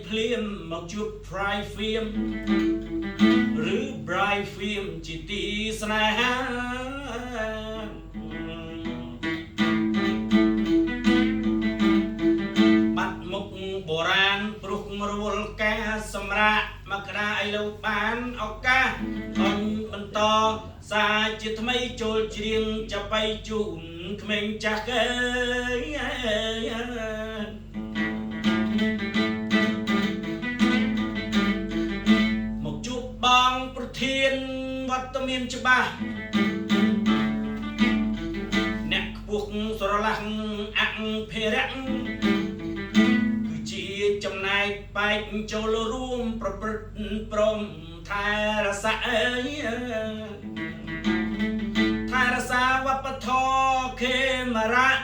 ភ្លាមមកជួប Pride Film ឬ Bride Film ជាទីស្នេហាបាត់មុខបុរាណព្រោះរវល់ការសម្រាប់មកក្តារឥឡូវបានឱកាសអញបន្តសារជាថ្មីចូលច្រៀងចាប់បៃជូនក្មេងចាស់គេមកជួបបងប្រធានវត្តមានច្បាស់អ្នកខ្ពស់ស្រឡះអភិរក្សគឺជាចំណែកបែកចូលរួមប្រព្រឹត្តព្រមថែរក្សាថែរក្សាវប្បធម៌ខេមរៈ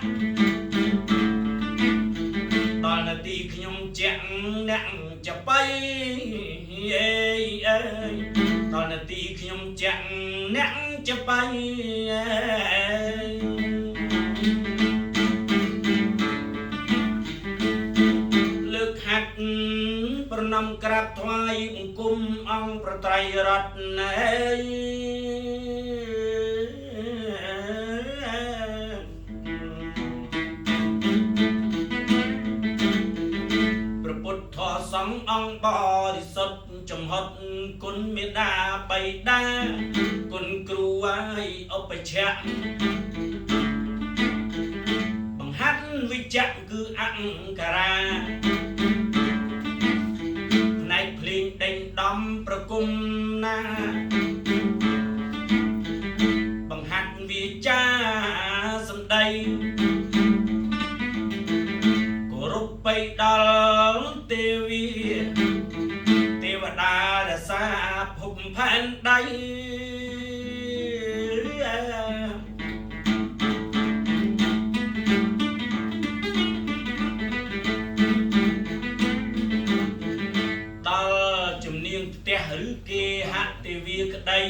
ដល់នាទីខ្ញុំជាក់អ្នកจะไปដល់នាទីខ្ញុំជាក់អ្នកจะไปលើកហាត់ប្រណម្យក្រាបថ្វាយបង្គំអង្គប្រត្រៃរតនសង្ឃអង្គបរិសុទ្ធចំហត់គុណមេដាបៃតាគុណគ្រូហើយឧបជ្ជៈបង្ហាត់វិជ្ជៈគឺអង្គរាផ្នែកភ្លេងដេញដំប្រគំណាបង្ហាត់វិជ្ជាសម្ដីគោរពបៃដល់ទេវីទេវតារសាភពផែនដីដល់ជំនាញផ្ទះឬគេហទេវីក្តី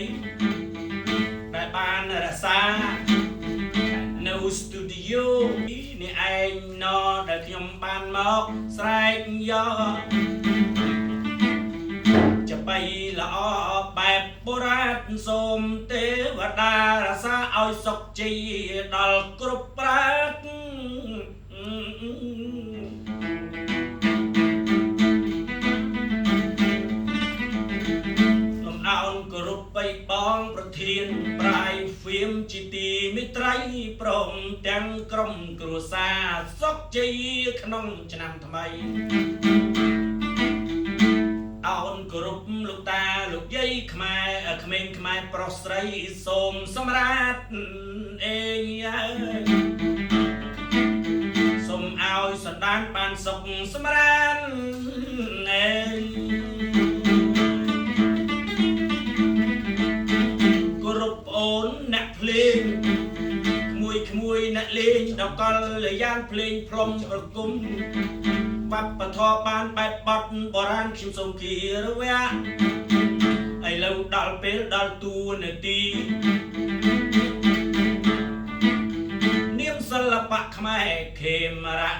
ដែលបានរសានៅស្ទូឌីយោនេះឯងណដែលខ្ញុំបានមកស្រែកយកจะไปល្អបែបបុរាណសូមទេវតារសាឲ្យសុខជ័យដល់គ្រប់ប្រាជ្ញលំអោនគោរពបីបងប្រធានប្រាយហ្វៀមជាទីមិត្តរីព្រមទាំងក្រុមគ្រួសារសុខជ័យក្នុងឆ្នាំថ្មីអោនគោរពលោកតាលោកយាយខ្មែរក្មេងខ្មែរប្រុសស្រីសូមសម្រាប់អេសូមឲ្យសន្តានបានសុខសម្រាប់អេគោរពអូនអ្នកភ្លេងក្មួយអ្នកលេងដល់កលយានភ្លេងផ្លុំប្រគំវប្បធម៌បានបែបបត់បុរាណខ្ញុំសូមគិរវៈឥឡូវដល់ពេលដល់តួនាទីនាមសិល្បៈខ្មែរខេមរៈ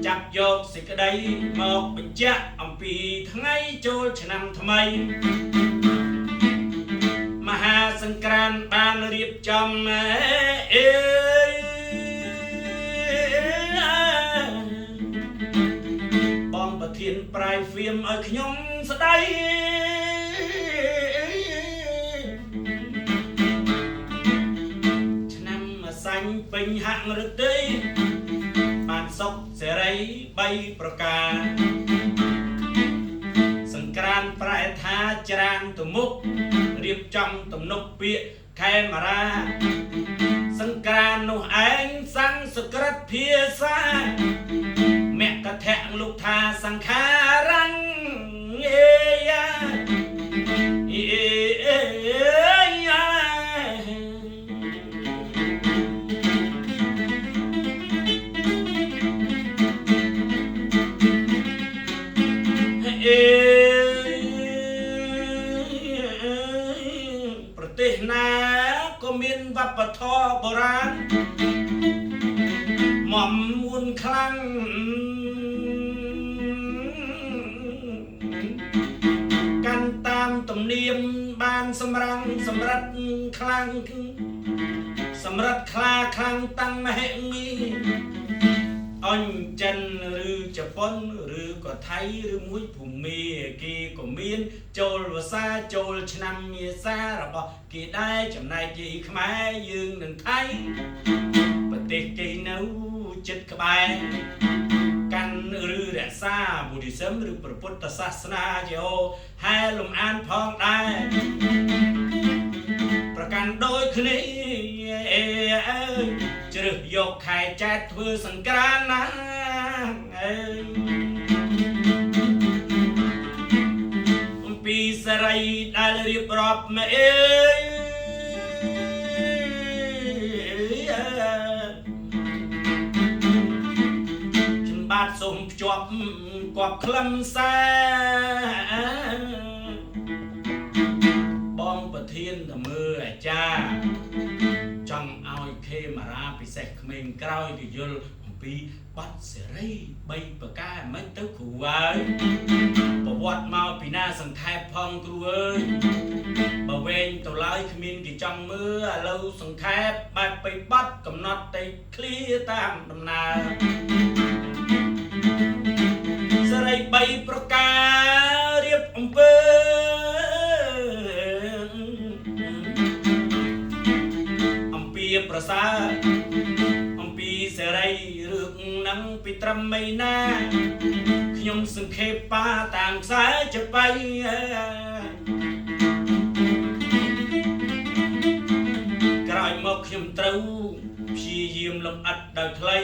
ចាប់យកសេចក្តីមកបញ្ជាក់អំពីថ្ងៃចូលឆ្នាំថ្មីមហាសង្ក្រាន្តបានរៀបចំបងប្រធានប្រាយហ្វៀមឲ្យខ្ញុំស្ដីឆ្នាំសាញ់ពេញហាក់រតីបានសុខសេរី3ប្រការសង្ក្រាន្តប្រែថាច្រានទៅមុខរៀបចំទំនុកពាក្យខេមរាសង្ក្រាន្តនោះឯងសង្ស្ក្រឹតភាសាមគ្គធៈលោកថាសង្ខារੰប្រទេសណាក៏មានវប្បធម៌បុរាណមុំមួនខ្លាំង ខ្លាំងសម្រាប់ខ្លាខ្លាំងតាំងមហិមីអញ្ចិនឬជប៉ុនឬក៏ថៃឬមួយភូមិគេក៏មានចូលភាសាចូលឆ្នាំមាសារបស់គេដែរចំណែកជាខ្មែរយើងនឹងថៃប្រទេសគេនៅចិត្តក្បែរកាន់ឬរក្សាប៊ូឌីសឹមឬព្រះពុទ្ធសាសនាជាហែលំអានផងដែរប្រកាន់ដូចគ្នាជ្រើសយកខែចែកធ្វើសង្ក្រាន្តណាអំពីសេរីដែលរៀបរាប់មកបាទសូមភ្ជាប់គប់ខ្លឹមសារបងប្រធានតមើអាចារ្យចង់ឲ្យខេមារាពិសេសក្មេងក្រោយគេយល់អំពីបាត់សេរី3ប្រការមិនទៅគ្រូហើយប្រវត្តិមកពីណាសង្ខេបផងគ្រូអើយបើវែងទៅឡើយគ្មានគេចង់មើលឥឡូវសង្ខេបបែបបីបាត់កំណត់តែឃ្លាតាមដំណើរសេរី3ប្រការរៀបអំពើអំពីប្រសើរអំពីសេរីរឿងនឹងពីត្រឹមមិនណាខ្ញុំសង្ខេបបាតាមខ្សែចបៃក្រោយមកខ្ញុំត្រូវព្យាយាមលំអិតដោយខ្លី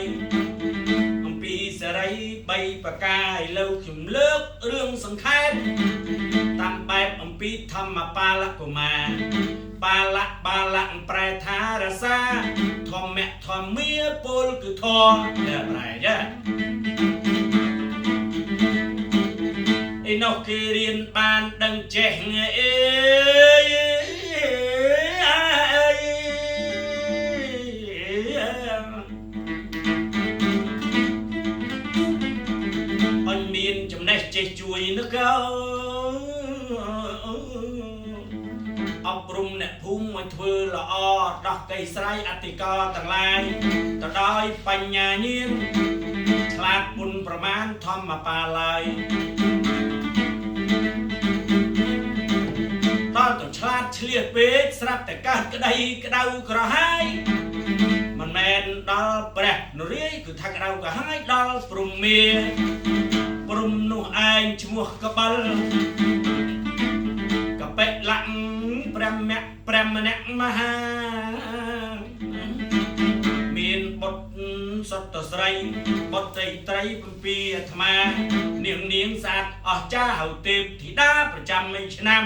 អំពីសេរី3ប្រការឥឡូវខ្ញុំលើករឿងសង្ខេបតាមបែបអំពីធម្មបាលកុមារបាលៈប្រែថារសាធម្មធម្មាពលគឺធម៌តែប្រែចាឯនោះគេរៀនបានដឹងចេះអេចំណេះចេះជួយនឹកអប់រំអ្នកភូមិឲ្យធ្វើល្អដោះកៃស្រ័យអធិការទាំងឡាយទៅដោយបញ្ញាញាណឆ្លាតពុនប្រមាណធម្មបាល័យតើទៅឆ្លាតឆ្លៀសពេកស្រាប់តែកាសក្តីក្តៅក្រហាយមិនមែនដល់ព្រះនរាយគឺថាក្តៅក្រហាយដល់ព្រំមាព្រំនោះឯងឈ្មោះកបិលកបិលៈព្រះម្នាក់មហាមានបុត្រសតស្រីបុត្រីត្រី7អាត្មានាងស្អាតអស្ចារ្យហៅទេពធីតាប្រចាំមួយឆ្នាំ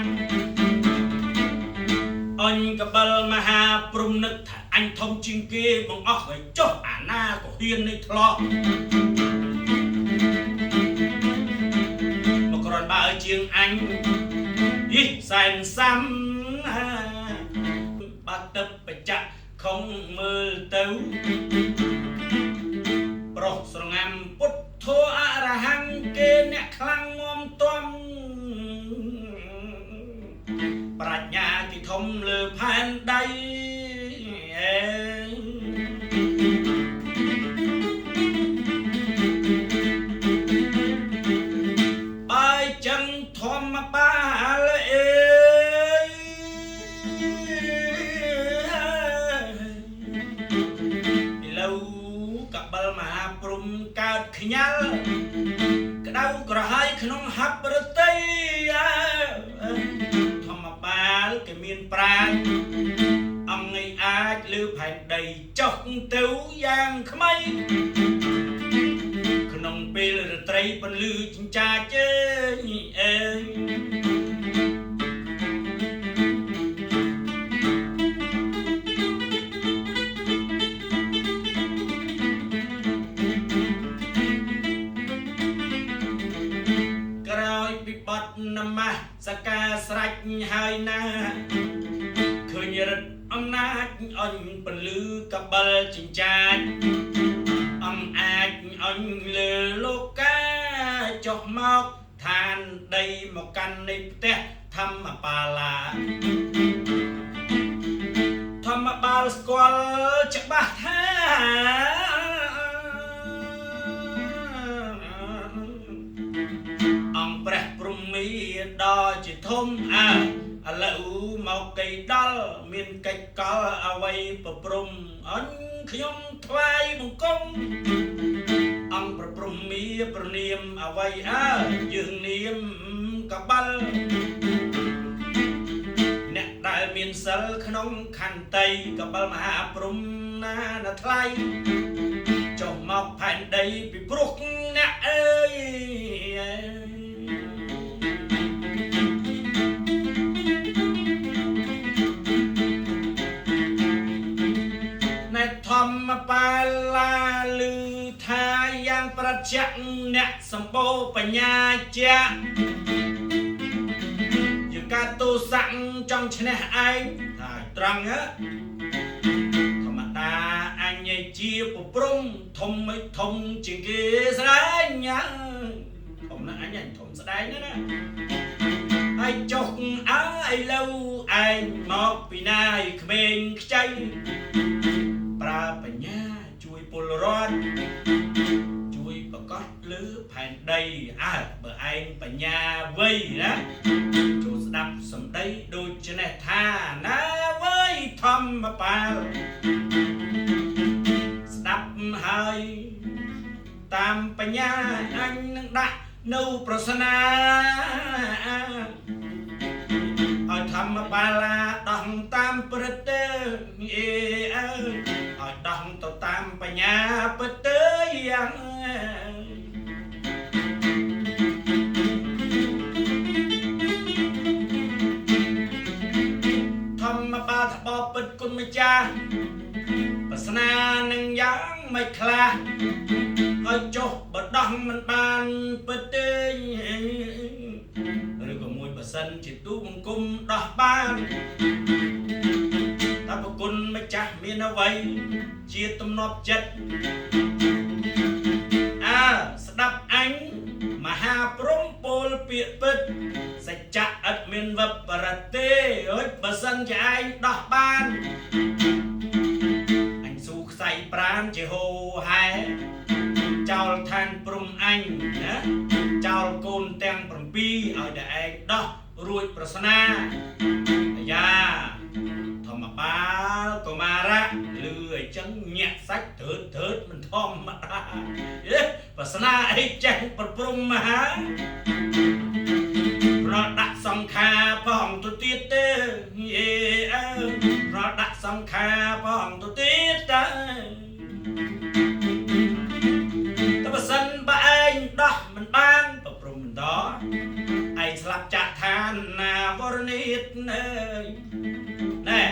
អញកបិលមហាព្រំនឹកថាអញធំជាងគេបងអស់ហើយចុះអាណាក៏ហ៊ាននេះធ្លោះបើជាងអញយីសែនសាំបាត់ទឹកបច្ចៈខំមើលទៅប្រុសស្រងាំពុទ្ធោអរហង្គគេអ្នកខ្លាំងងំទំប្រាជ្ញាទីធំលើផែនដីធម្មបាលអេឥឡូវកបិលមហាព្រំកើតខ្ញាល់ក្តៅក្រហាយក្នុងហបរតីធម្មបាលគេមានប្រាជ្ញអង្គឯអាចលើផែនដីចុះទៅយ៉ាងខ្មៃក្នុងពេលរាត្រីបន្លឺចិញ្ចាចអេក្រោយពីបត់នមស្ការស្រេចហើយណាឃើញរឹតអំណាចអញបន្លឺកបិលចិញ្ចាចអំអាចអញលើលោកកាចុះមកឋានដីមកកាន់នៃផ្ទះធម្មបាឡា ស្គាល់ច្បាស់ថាអង្គព្រះព្រំមីដ៏ជាធំឥឡូវមកកៃដល់មានកិច្ចកលអ្វីប្រព្រំអញខ្ញុំថ្វាយបង្គំអង្គព្រះព្រំមីប្រនាមអ្វីយើងនាមកបាល់អ្នកដែលមានសិលក្នុងខន្តីកបិលមហាព្រំណាថ្លៃចុះមកផែនដីពីព្រោះអ្នកអើយធម្មបាលឡាលឺថាយ៉ាងប្រជៈអ្នកសម្បូរបញ្ញាជាយកាទោស័កចង់ឈ្នះឯងថាត្រង់ធម្មតាអញជាប្រព្រំធំមិនធំជាងគេស្ដែងធំណាស់អញធំស្ដែងណាហើយចុះឥឡូវឯងមកពីណាយក្មេងខ្ចីប្រើបញ្ញាជួយពលរដ្ឋជួយប្រកាសលើផែនដីបើឯងបញ្ញាវៃណាចូលស្ដាប់សម្ដីដូចនេះថាណាវៃធម្មបាលស្ដាប់ហើយតាមបញ្ញាអញនឹងដាក់នៅប្រស្នាឲ្យធម្មបាលដោះតាមព្រឹត្តឲ្យដោះទៅតាមបញ្ញាពិតទៅយ៉ាងធម្មបាលថាបបពិតគុណម្ចាស់ប្រស្នានឹងយ៉ាងមិនខ្លះឲ្យចុះបដោះមិនបានពិតទេឬក៏មួយបើសិនជាទូបង្គំដោះបានតែប្រគុណម្ចាស់មានអ្វីជាទំនាប់ចិត្តស្ដាប់អញមហាព្រំពោលពាក្យពិតសច្ចៈឥតមានវបរៈទេអើយបើសិនជាឯងដោះបានអញស៊ូខ្សែប្រាណជាហូហែចោលឋានព្រំអញណាចោលកូនទាំង7ឲ្យតែឯងដោះរួចប្រស្នាយ៉ាធម្មបាលកុមារៈលឺអញ្ចឹងញាក់សាច់ធឺតមិនធម្មតាប្រស្នាអីចេះប្រព្រំមហាប្រដាក់សង្ខារផងទៅទៀតទេប្រដាក់សង្ខារផងទៅទៀតទៅបើសិនបើឯងដោះមិនបានប្រព្រំមិនដឯងស្លាប់ចាក់ឋានណាវរនិតណែ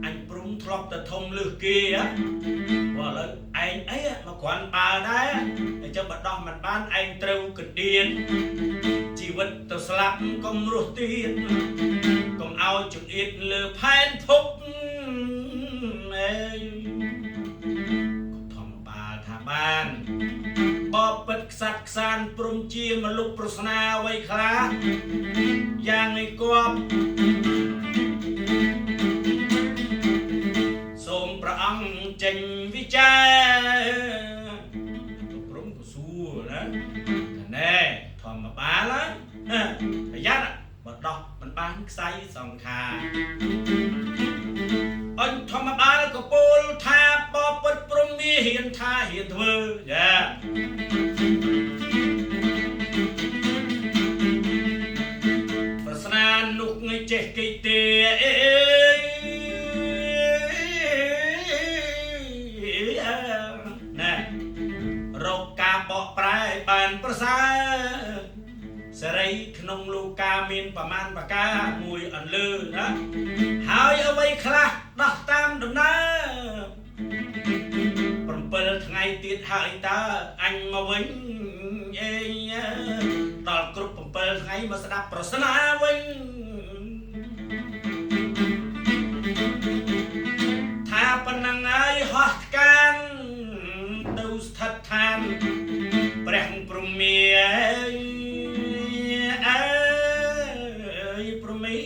អញព្រំធ្លាប់តែធំលឺគេព្រោះឥឡូវឯងអីមកគ្រាន់បើដែរអញ្ចឹងបើដោះមិនបានឯងត្រូវកណ្ដៀនជីវិតទៅស្លាប់កុំរស់ទៀតកុំឲ្យចង្អៀតលើផែនភពធម្មបាលថាបានបបពិតខ្សាត់ខ្សានព្រំជាមលុបប្រស្នាអ្វីខ្លះយ៉ាងឯគប់សូមព្រះអង្គចេញវិចារព្រំក៏សួរណាណែធម្មបាលណាប្រយ័ត្នបើដោះមិនបានខ្សែសង្ខារអញធម្មបាលក៏ពោលថាបបពិតព្រំវាហ៊ានថាហ៊ានធ្វើយ៉ាប្រស្នានោះងចេះគេទេណារកការបកប្រែបានប្រសើរសេរីក្នុងលោកាមានប្រមាណប្រការមួយអន្លើណាហើយអ្វីខ្លះដោះតាមដំណើរ7ថ្ងៃទៀតហើយតើអញមកវិញដល់គ្រប់7ថ្ងៃមកស្ដាប់ប្រស្នាវិញថាប៉ុណ្ណឹងហើយហោះកានទៅស្ថិតឋានព្រះព្រំមាព្រំមា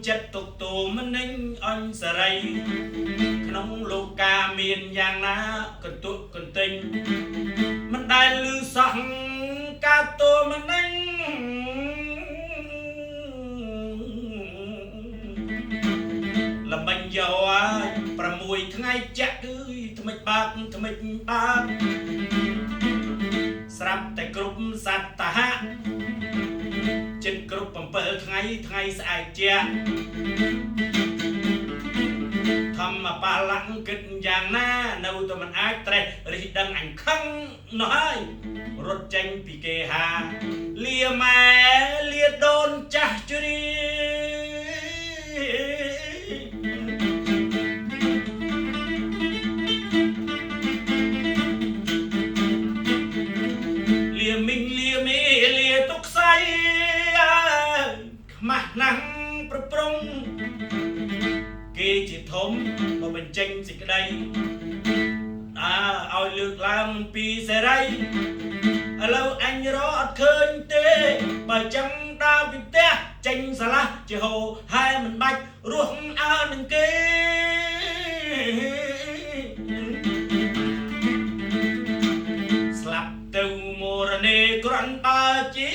ចិត្តទុកទោមិននិញអញសេរីក្នុងលោកកាមានយ៉ាងណាកន្ទុកកន្ទិញមិនដែលលឺសោះកាតោមិននិញលំបាញ់យោ6ថ្ងៃចាក់គឺថ្មិចបាក់ថ្មិចបាក់ស្រាប់តែគ្រប់សត្វតាហៈចិត្តគ្រប់7ថ្ងៃថ្ងៃស្អែកជាធម្មបាលៈគិតយ៉ាងណានៅតែមិនអាចត្រេះរិះដឹងអញខឹងនោះហើយរត់ចេញពីគេហាលាម៉ែលាដូនចាស់ជ្រាណាស់ប្រព្រំគេជាធំមកបញ្ចេញសេចក្តីឲ្យលើកឡើងពីសេរីឥឡូវអញរកអត់ឃើញទេបើចឹងដើរពីផ្ទះចេញសាឡាជាហោហើយមិនបាច់រស់អើនឹងគេស្លាប់ទៅមរណេគ្រាន់បើជា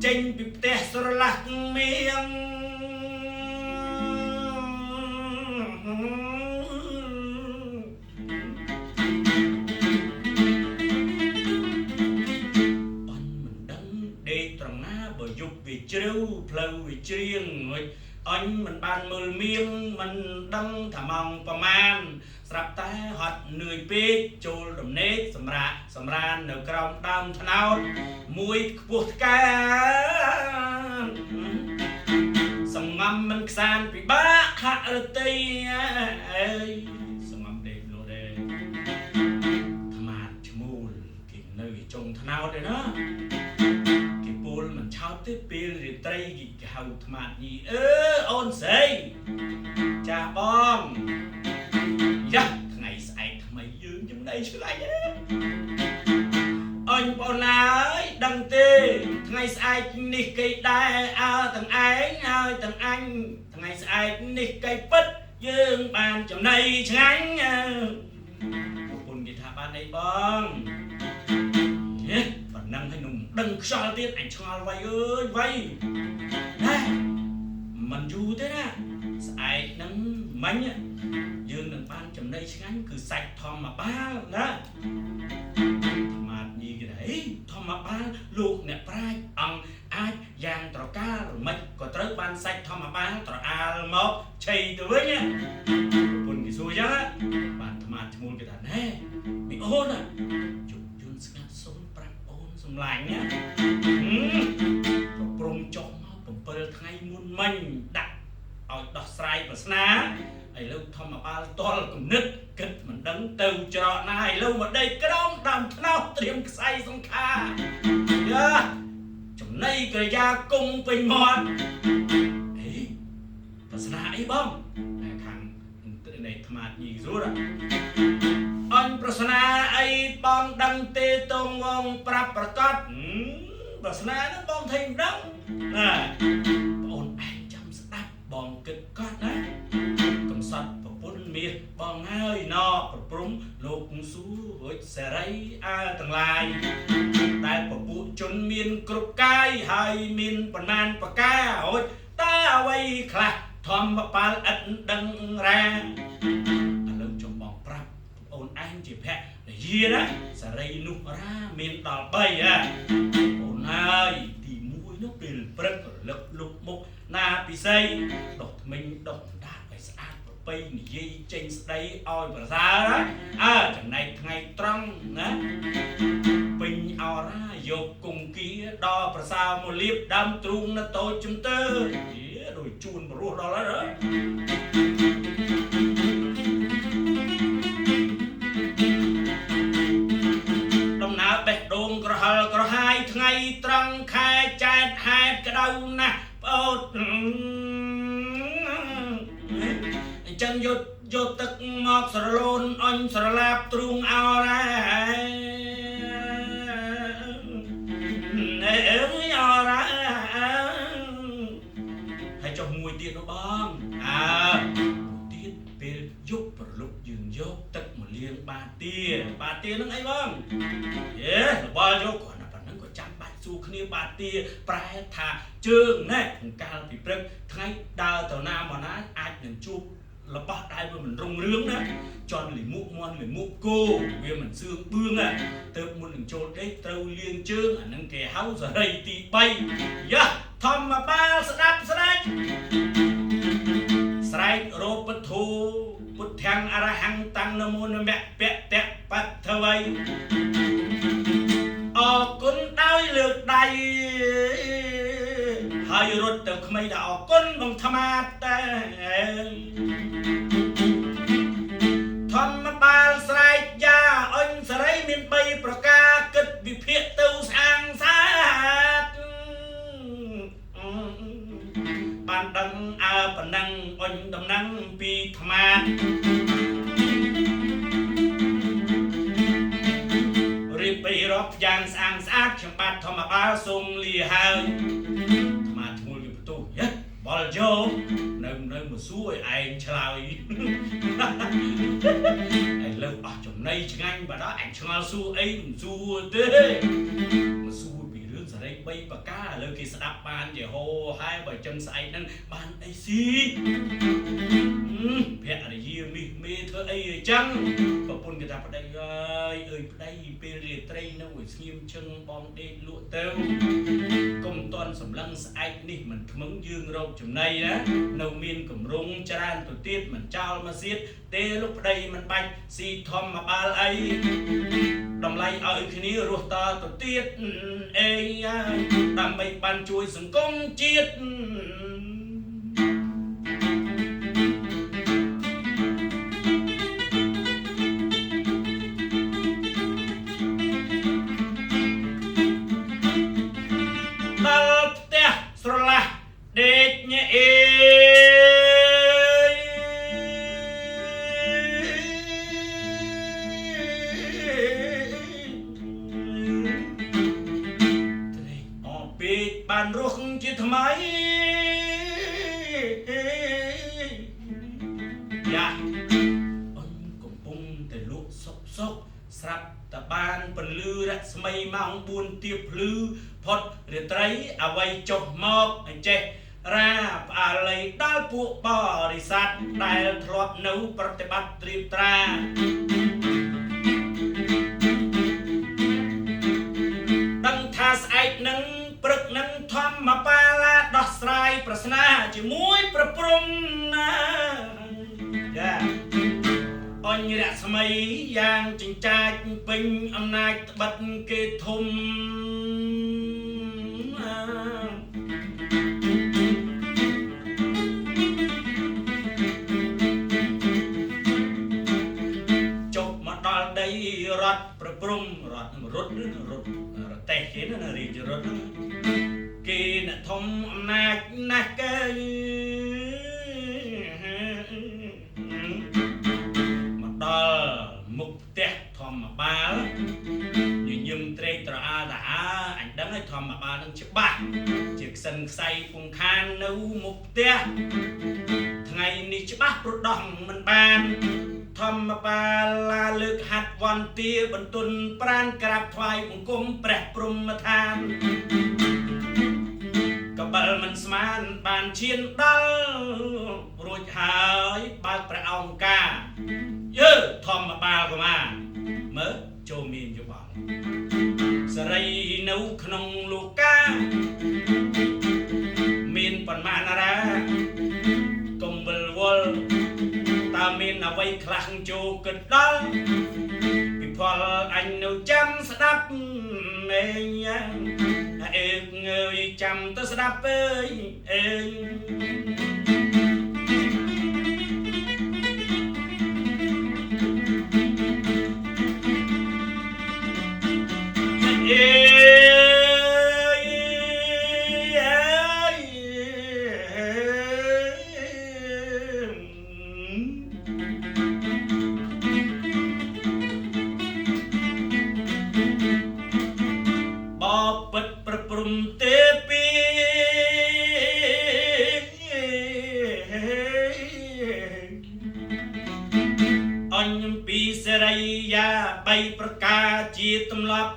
ចេញពីផ្ទះស្រឡះមៀងអញមិនដឹងដេកត្រង់ណាបើយប់វាជ្រៅផ្លូវវាជ្រៀងអញមិនបានមើលមៀងមិនដឹងថាម៉ោងប្រមាណស្រាប់តែហត់នឿយពេកចូលដំណេកសម្រាននៅក្រោមដើមត្នោតមួយខ្ពស់ថ្កាសំងំមិនខ្សានពិបាកខរតីអើយសំងំដេកនោះដែរថ្មាតឈ្មោលគេនៅចុងត្នោតទេណាគេពូលមិនឆោតទេពេលរាត្រីគេហៅថ្មាតញីអូនស្រីចាបងយ៉ាថ្ងៃស្អែកថ្មីយើងចំណៃឆ្លាញ់អញបងណាអើយដឹងទេថ្ងៃស្អែកនេះគេដែរអើទាំងឯងហើយទាំងអញថ្ងៃស្អែកនេះគេពិតយើងបានចំណៃឆ្ងាញ់ប្រពន្ធគេថាបានអីបងហេប៉ុណ្ណឹងឲ្យนุ่มដឹងខ្យល់ទៀតអញឆ្ងល់វៃអើយវៃណាមិនយូរទេណាស្អែកហ្នឹងមិញយើងនឹងបានចំណីឆ្ងាញ់គឺសាច់ធម្មបាលណាថ្មាតញីគេដែរធម្មបាលលោកអ្នកប្រាជ្ញអង្គអាចយ៉ាងត្រកាលមិនក៏ត្រូវបានសាច់ធម្មបាលត្រអាលមកឆៃទៅវិញប្រពន្ធគេសួរយ៉ាងបានថ្មាតឈ្មោះគេថាណែមីអូនជប់ជូនស្ងាត់សូនប្រាប់អូនសម្លាញ់ណាប្រព្រំចុះមក7ថ្ងៃមុនមិញដាក់ឲ្យដោះស្រាយប្រស្នាឥឡូវធម្មបាលតល់គំនិតគិតមិនដឹងទៅច្រកណាឥឡូវមកដេកក្រោមដើមថ្នោតត្រៀមខ្សែសង្ខាយ៉ាចំណៃក្រយ៉ាគង់ពេញមាត់អីប្រស្នាអីបងខាងនៃថ្មាតញីសួរអញប្រស្នាអីបងដឹងទេតងងងប្រាប់ប្រកាសប្រស្នាហ្នឹងបងថៃមិនដឹងណាបងឯងចាំស្ដាប់បងគិតកត់ណាកំសត់ប្រពន្ធមាសបងហើយណប្រព្រំលោកសួររួចសេរីអើទាំងឡាយដែលពពួកជនមានគ្រប់កាយហើយមានប៉ុន្មានប្រការរួចតើអ្វីខ្លះធម្មបាលឥតដឹងរាឥឡូវចំបងប្រាប់អូនឯងជាភក្តិយាណាសេរីនោះរាមានដល់3អូនហើយទី1នោះពេលព្រឹករលឹកលុបមុខណាពិសីដុសថ្មិញដុសដាតឲ្យស្អាតប្រពៃនិយាយចេញស្ដីឲ្យប្រសើរចំណែកថ្ងៃត្រង់ណាពេញអរាយកគង្គាដល់ប្រសើរមកលៀបដើមទ្រូងនៅតូចជំទើដូចជួនព្រោះដល់ហើយដំណើរបេះដូងក្រហល់ក្រហាយថ្ងៃ ត្រង់ខែចែកហេតុក្តៅណាស់អូនអញ្ចឹងយកទឹកមកស្រលូនអញស្រឡាប់ទ្រូងអោរ៉ាអើយអរ៉ាហើយចុះមួយទៀតនោះបងទៀតពេលយប់ប្រលប់យើងយកទឹកមកលាងបាទានឹងអីបងរបស់យកគ្រាន់តែប៉ុណ្្នឹងក៏ចាំបាច់សួរគ្នាបាទាប្រែថាជើងណែកាលពីព្រឹកថ្ងៃដើរទៅណាមកណាអាចនឹងជួបរបស់ដែលវាមិនរុងរឿងណាចន់លិមុខមន់លិមុខគោវាមិនសឿងបឿងទៅមុននឹងចូលដេកត្រូវលាងជើងអានឹងគេហៅសរីទី3យ៉ាធម្មបាលស្ដាប់ស្រែករោពធូពុទ្ធាំងអរហង្គតាំងនមោនមៈពៈតៈបទ្ធវៃអរគុណដោយលើកដៃហើយរត់ទៅក្មេងដល់អរគុណបងថ្មាតែធម្មបាលស្រែកយ៉ាអញសរីមាន3ប្រការគិតវិភាគទៅស្អាងសាទបានដឹងប៉ុណ្ណឹងអញដំណឹងពីថ្មារៀបពីរាប់យ៉ាងស្អាងស្អាតខ្ញុំបាទធម្មបាលសូមលាហើយថ្មាឈ្មោះលីបន្ទូយេបលយោនៅមកសួរឲ្យឯងឆ្លើយឯលើអស់ចំណៃឆ្ងាញ់បាទអញឆ្ងល់សួរអីមិនសួរទេមកសួរពីរឿងសរី3ប្រការឥឡូវគេស្ដាប់បានជាហោហើយបើចឹងស្អែកហ្នឹងបានអីស៊ីភរិយាមីមេធ្វើអីចឹងប្រពន្ធគេថាប្តីអើយប្តីពេលរាត្រីនៅឲ្យស្ងៀមជឹងបងដេកលក់ទៅកុំតន់សម្លឹងស្អែកនេះមិនថ្មឹងយើងរកចំណៃណានៅមានកម្រងច្រើនទៅទៀតមិនចោលមកសៀតទេលោកប្តីមិនបាច់ស៊ីធម្មបាលអីតម្លៃឲ្យគ្នារស់តទៅទៀតអេដើម្បីបានជួយសង្គមជាតិដល់ផ្ទះស្រឡះដេកញ៉ែអេបានរស់ជាថ្មីយ៉ាអញកំពុងតែលក់សុកស្រាប់តែបានពន្លឺរស្មីម៉ោង4ទៀបភ្លឺផុតរាត្រីអ្វីចុះមកអញ្ចេះរាផ្អាល័យដល់ពួកបរិស័ទដែលធ្លាប់នៅប្រតិបត្តិត្រៀបត្រាដឹងថាស្អែកនឹងព្រឹកនឹងធម្មបាលដោះស្រាយប្រស្នាជាមួយប្រព្រំណាចាអញរស្មីយ៉ាងចិញ្ចាចពេញអំណាចត្បិតគេធំចុះមកដល់ដីរត់ប្រព្រំរត់រតេះគេណារីរត់គេអ្នកធំអំណាចណាស់គេមកដល់មុខផ្ទះធម្មបាលញញឹមត្រេកត្រអាលតាអញដឹងឲ្យធម្មបាលនឹងច្បាស់ជាខ្សិនខ្សៃពងខាននៅមុខផ្ទះថ្ងៃនេះច្បាស់ប្រដោះមិនបានធម្មបាលឡាលើកហាត់វន្ទាបន្ទន់ប្រានក្រាបថ្វាយបង្គំព្រះព្រហ្មឋានកបិលមិនស្មានបានឈានដល់រួចហើយបើកព្រះអង្គការយើធម្មបាលកុមារមើលចូលមានយោបល់សេរីនៅក្នុងលោកាមានប៉ុន្មានរាកុំវិលវល់តើមានអ្វីខ្លះចូលគិតដល់ពីផលអញនៅចាំស្ដាប់មេញអើងើយចាំទៅស្ដាប់អើយអេ ព្រំទេពីអញពីសេរីយ៉ាបីប្រការជាទម្លាប់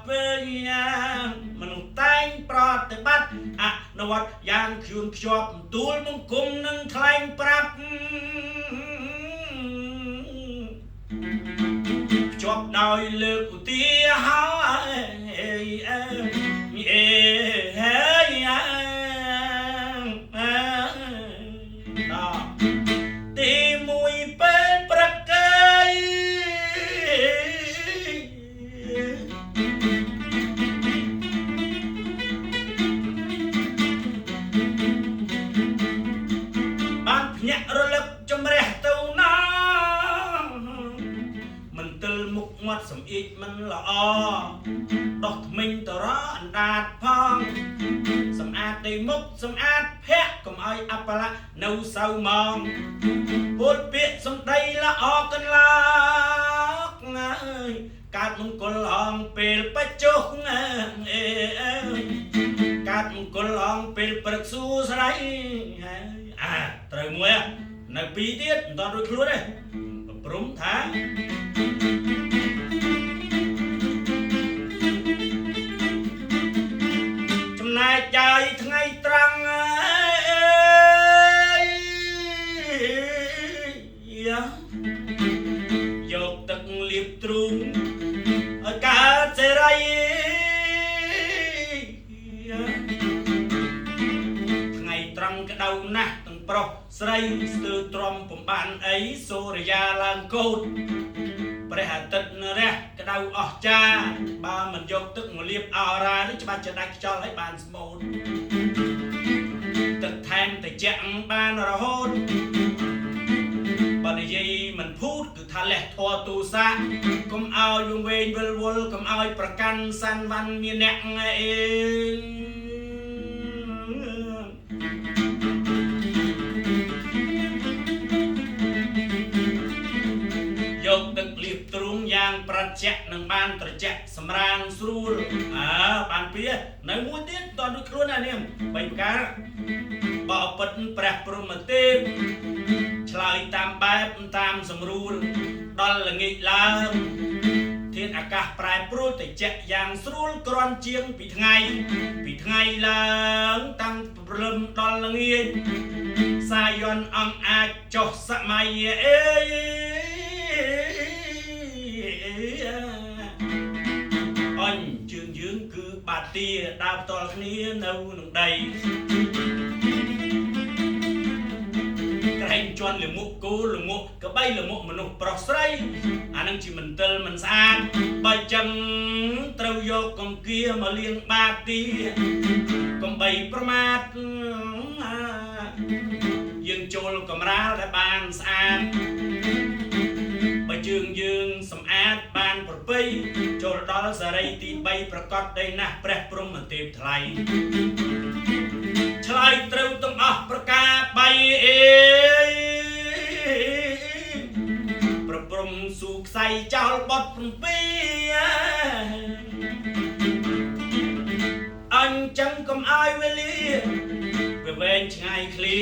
មនុស្សតែងប្រតិបត្តិអនុវត្តយ៉ាងខ្ជួនខ្ជាប់ទូលបង្គំនឹងថ្លែងប្រាប់ជាប់ដោយលើកឧទាហរណ៍ទីមួយពេលប្រកែកបានភ្ញាក់រលឹកជំរះទៅណាមិនទិលមុខមាត់សំអៀកមិនល្អដោះថ្មិញតរអណ្ដាតផងសម្អាតដីមុខសម្អាតភ័ក្រកុំឲ្យអបលៈនៅសៅម៉ងពោលពាក្យសំដីល្អកន្លកកើតមង្គលអងពេលបច្ចុប្បន្នកើតមង្គលអងពេលព្រឹកសួស្ដីត្រូវមួយនៅពីរទៀតមិនតដូចខ្លួនទេព្រមថាចំណាយចាយថ្ងៃត្រង់យកទឹកលាបទ្រូងឲ្យកើតសេរីថ្ងៃត្រង់ក្តៅណាស់ទាំងប្រុសស្រីស្ទើរទ្រាំពំបានអីសូរិយាឡើងកូតព្រះអាទិត្យរះក្តៅអស្ចារ្យបើមិនយកទឹកមកលាបអរ៉ានេះច្បាស់จะដាច់ខ្យល់ឲ្យបានស្មូតទឹកថែមតិចបានរហូតបើនិយាយមិនភូតគឺថាលះធေါ်ទូសាកុំឲ្យវង្វេងវិលវល់កុំឲ្យប្រកាន់សាន់វ៉ាន់មានអ្នកអេយកទឹកលាបទ្រូងយ៉ាងប្រជៈនឹងបានត្រជាក់សម្រាងស្រួលបានពីនៅមួយទៀតតដូចខ្លួនអានេះបីប្រការបបពិតព្រះព្រហ្មទេពឆ្លើយតាមបែបតាមសម្រួលដល់ល្ងាចឡើងធាតុអាកាសប្រែប្រួលតិចយ៉ាងស្រួលគ្រាន់ជាងពីថ្ងៃឡើងតាំងព្រលឹមដល់ល្ងាចសាយ័នអង្គអាចចុះសម័យអញជើងយើងគឺបាទាដើរផ្ទាល់គ្នានៅនឹងដីក្រែងជន់លមុខគោលមុខកបីលមុខមនុស្សប្រុសស្រីអានឹងជាមន្ទិលមិនស្អាតបើចឹងត្រូវយកកង្គាមកលាងបាទាកុំបីប្រមាថយើងចូលកម្រាលដែលបានស្អាតបើជើងយើងសម្អាតបានប្រពៃចូលដល់សារីទី3ប្រកាសដីណាស់ព្រះព្រហ្មទេពថ្លៃឆ្លើយត្រូវទាំងអស់ប្រការ3ប្រព្រំស៊ូខ្សៃចោលបត់7អញ្ចឹងកុំឲ្យវេលាវាវែងឆ្ងាយឃ្លា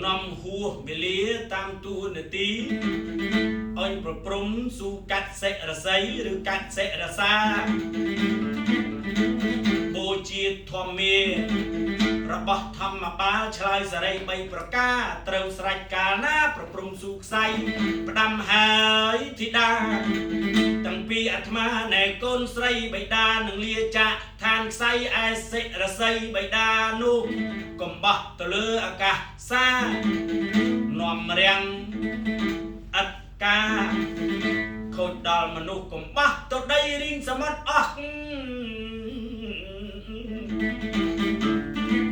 នាំហួសវេលាតាមតួនាទីអញប្រព្រំស៊ូកាត់សិរស័យឬកាត់សិរសាបូជាធម្មារបស់ធម្មបាលឆ្លើយសារី3ប្រការត្រូវស្រេចកាលណាប្រព្រំស៊ូខ្សៃផ្ដាំហើយធីតាតាំងពីអាត្មាណែកូនស្រីបិតានឹងលាចាកឋានខ្សៃឯសិរស័យបិតានោះកំបោះទៅលើអាកាសសានាំរាំងអត់កាខូចដល់មនុស្សកំបោះទៅដីរីងសមុទ្រអស់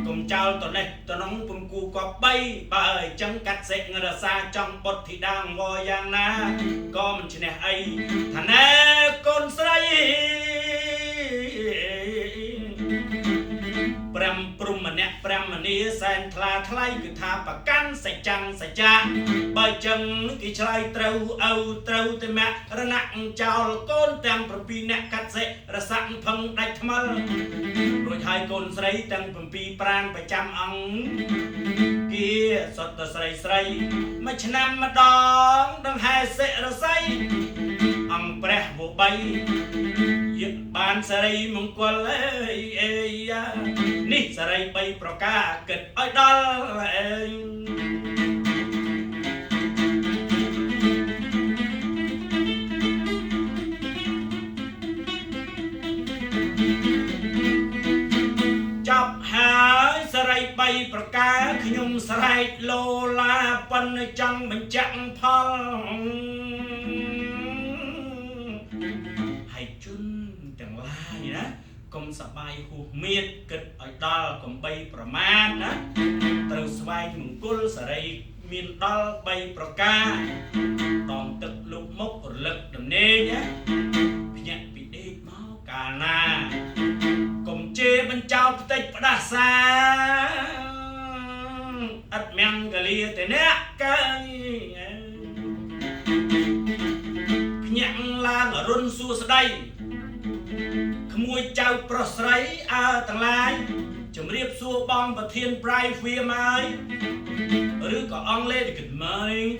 កុំចោលតនេះតនងពំគូក៏3បើអញ្ចឹងកាត់សេងរសាចំបុតធីតាងវយ៉ាងណាក៏មិនឈ្នះអីថាណែកូនស្រីព្រះព្រហ្មម្នាក់ព្រះមនីសែនថ្លាថ្លៃគឺថាប្រកាន់សច្ចੰសច្ចាបើចឹងគេឆ្លើយត្រូវឪត្រូវតែមរណៈចោលកូនទាំង7នាក់កាត់សិរស័កផឹងដាច់ថ្មិលរួច hai con sấy tăng phần pi prang phải chăm ông kia sọt tờ sấy mà chân năm mà đón đang hai sẽ ra say ông pre bộ bayยิบานสระมงคลเอ้ยนี่สระใบประกาเกิดอ้อยดอลจับหายสระใบประกาขยมสระโลลาปันจังบัญจังพอให้จุนนะกรมสบายหูเมียดเกิดไอ้ดอลกรมใบประมาณนะเติมสบายมึงกุลสระเมียนดอลใบประกาตอนตึกลุกมกหลึกดำเนยนะพี่เนี่ยพี่เด็กเมากาหน้ากรมเจบรรเจ้าพติประดาษาอัดเมียงกะเลียแต่เนี้ยกันพี่เนี่ยลางรุ่นสู้สไดขโมยเจ้าปลอสไรต่างหลายจำเรียบซัวบองประเทียนปลายเฟียไม้หรือก็อองเล่กินเมย์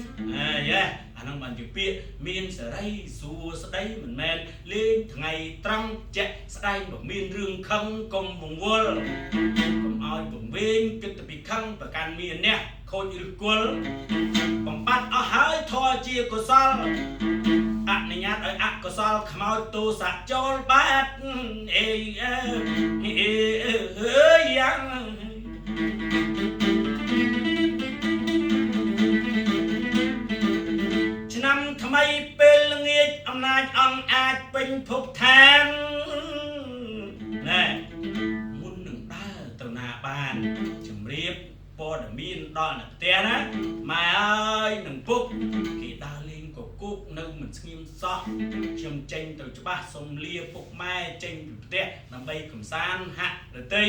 อันนั้นมันจะเปียมีนสไลซัวสไลมันแมนเล่นไงตรังเจ๊สไลแบบมีนเรื่องคังกลมวงวอลกลมอ้อยผมเว้นกินตะปีคังประกันมีนเนี่ยโคตรยืดกวลผมปัดเอาหายทอเจียกุศลอันนี้ไอ้อักกุศลขมาวตัวสัจโจลบาดยังฉันนำทำไมเป็นเงียบอำนาจองอาจเป็นพวกแทนนี่มุนหนึ่งได้ตนาบานจำเรียบปอดมีนดอนเตี้ยนะมาเอ้ยหนึ่งปุ๊บกี่ดาวลิงกบกุ๊กนึกเหมือนสกิมซอกเชื่อมเจงตัวจุบ้าสมเลียปุ๊กไม้เจงอยู่เตี้ยนำไปขมซานหักหรือตี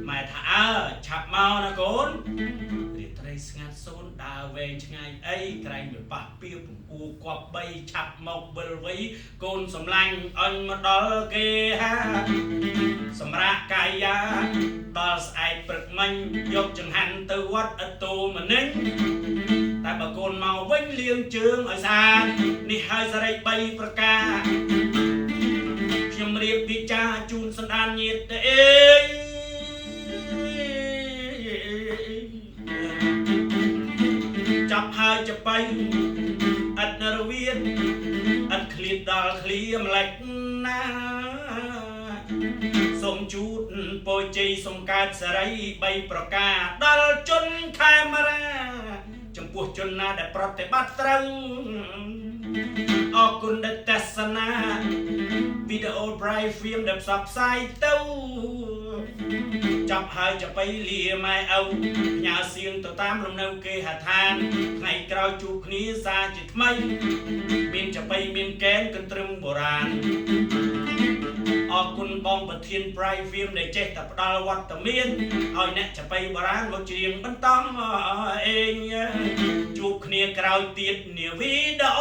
มาถ้าฉับเมานะคนเรียไตรสงัดโซนดาวเวงช่างไอ้ไกลเหมือนปะเปียผมอูกวบใบฉับหมกเบลไว้โกนสำลังอันมาดอลเกฮะสำรักกายาดอลไอปรึกมันยกจังหันตัววัดตูมันนึงแต่บางคนเมาเว้นเลี้ยงเชิงไอ้สารนี่ให้สไลใบประกาเพียงเรียบพิจาจูนสันดานเงียดเองจับหายจะไปอัดนรเวียนอัดคลีดดาลคลีมเล็กนาสมจูดโปรเจสมการสไลใบประกาดาลจนคามาราจำพวกจนนาได้ปฏิบัติตรงออกคุณได้เทศนาวิดีโอไบรท์ฟิล์มได้สับไซเต้าจับหายจะไปเลียไม่เอาหยาเสียงต่อตามลมเนาเกหาทานให้กล่าวจุกนี้ซาจิตไม่มินจะไปมินแกนกันตรึมโบราณออกคุณบองประเทียนไบรท์ฟิล์มได้เจตปดาวัตเมียนเอาเนี่ยจะไปโบราณบอกเจียงบันต้องเองจุกนี้กล่าวติดเนี่ยวิดีโอ